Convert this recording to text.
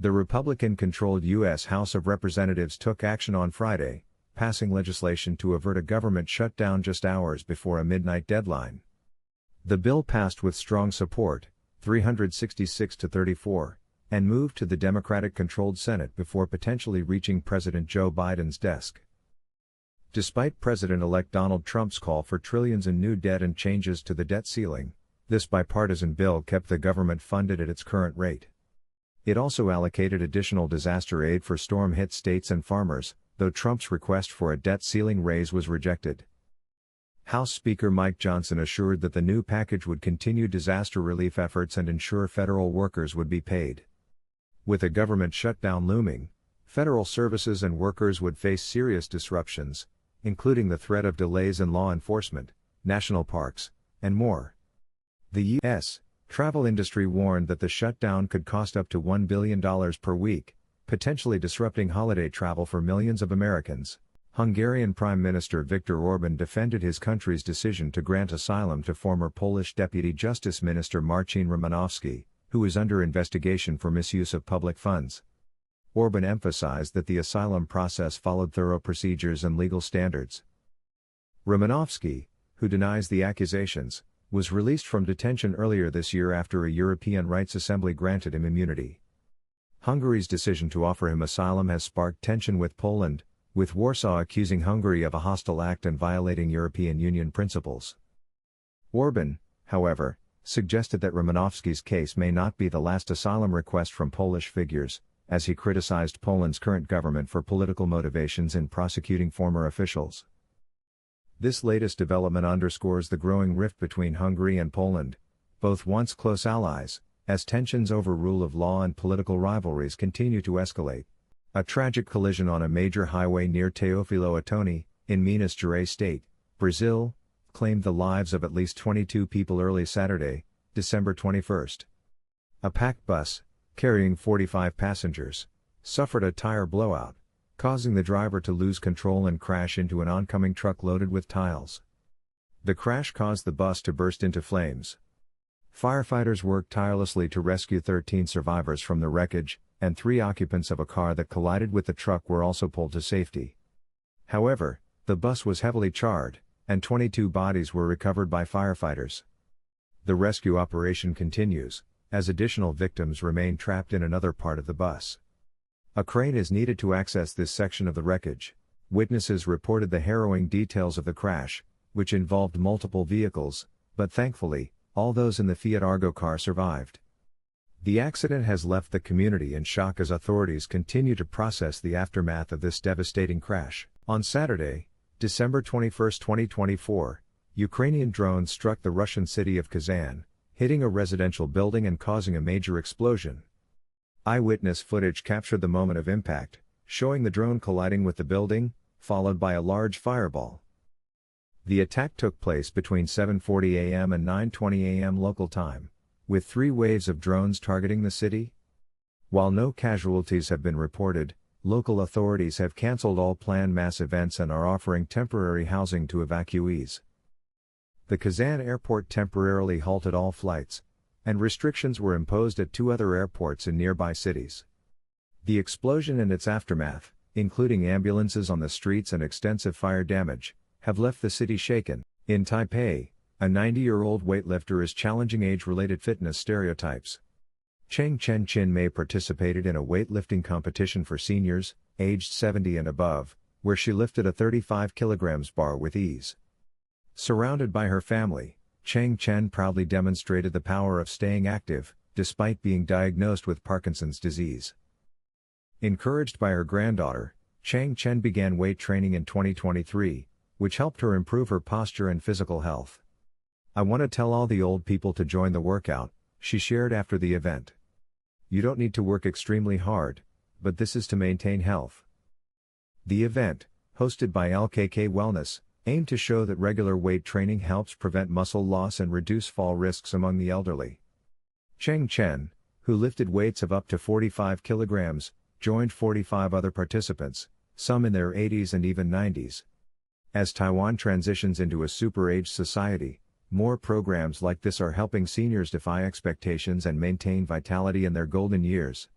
The Republican-controlled U.S. House of Representatives took action on Friday, passing legislation to avert a government shutdown just hours before a midnight deadline. The bill passed with strong support, 366 to 34, and moved to the Democratic-controlled Senate before potentially reaching President Joe Biden's desk. Despite President-elect Donald Trump's call for trillions in new debt and changes to the debt ceiling, this bipartisan bill kept the government funded at its current rate. It also allocated additional disaster aid for storm-hit states and farmers, though Trump's request for a debt ceiling raise was rejected. House Speaker Mike Johnson assured that the new package would continue disaster relief efforts and ensure federal workers would be paid. With a government shutdown looming, federal services and workers would face serious disruptions, including the threat of delays in law enforcement, national parks, and more. The U.S. travel industry warned that the shutdown could cost up to $1 billion per week, potentially disrupting holiday travel for millions of Americans. Hungarian Prime Minister Viktor Orbán defended his country's decision to grant asylum to former Polish Deputy Justice Minister Marcin Romanowski, who is under investigation for misuse of public funds. Orbán emphasized that the asylum process followed thorough procedures and legal standards. Romanowski, who denies the accusations, was released from detention earlier this year after a European Rights Assembly granted him immunity. Hungary's decision to offer him asylum has sparked tension with Poland, with Warsaw accusing Hungary of a hostile act and violating European Union principles. Orbán, however, suggested that Romanowski's case may not be the last asylum request from Polish figures, as he criticized Poland's current government for political motivations in prosecuting former officials. This latest development underscores the growing rift between Hungary and Poland, both once close allies, as tensions over rule of law and political rivalries continue to escalate. A tragic collision on a major highway near Teófilo Otoni, in Minas Gerais state, Brazil, claimed the lives of at least 22 people early Saturday, December 21. A packed bus, carrying 45 passengers, suffered a tire blowout, causing the driver to lose control and crash into an oncoming truck loaded with tiles. The crash caused the bus to burst into flames. Firefighters worked tirelessly to rescue 13 survivors from the wreckage, and 3 occupants of a car that collided with the truck were also pulled to safety. However, the bus was heavily charred, and 22 bodies were recovered by firefighters. The rescue operation continues, as additional victims remain trapped in another part of the bus. A crane is needed to access this section of the wreckage. Witnesses reported the harrowing details of the crash, which involved multiple vehicles, but thankfully, all those in the Fiat Argo car survived. The accident has left the community in shock as authorities continue to process the aftermath of this devastating crash. On Saturday, December 21, 2024, Ukrainian drones struck the Russian city of Kazan, hitting a residential building and causing a major explosion. Eyewitness footage captured the moment of impact, showing the drone colliding with the building, followed by a large fireball. The attack took place between 7:40 a.m. and 9:20 a.m. local time, with 3 waves of drones targeting the city. While no casualties have been reported, local authorities have cancelled all planned mass events and are offering temporary housing to evacuees. The Kazan airport temporarily halted all flights, and restrictions were imposed at 2 other airports in nearby cities. The explosion and its aftermath, including ambulances on the streets and extensive fire damage, have left the city shaken. In Taipei, a 90-year-old weightlifter is challenging age-related fitness stereotypes. Cheng Chen Chin-Mei participated in a weightlifting competition for seniors, aged 70 and above, where she lifted a 35 kg bar with ease. Surrounded by her family, Cheng Chen proudly demonstrated the power of staying active, despite being diagnosed with Parkinson's disease. Encouraged by her granddaughter, Cheng Chen began weight training in 2023, which helped her improve her posture and physical health. "I want to tell all the old people to join the workout," she shared after the event. "You don't need to work extremely hard, but this is to maintain health." The event, hosted by LKK Wellness, aimed to show that regular weight training helps prevent muscle loss and reduce fall risks among the elderly. Cheng Chen, who lifted weights of up to 45 kilograms, joined 45 other participants, some in their 80s and even 90s. As Taiwan transitions into a super-aged society, more programs like this are helping seniors defy expectations and maintain vitality in their golden years.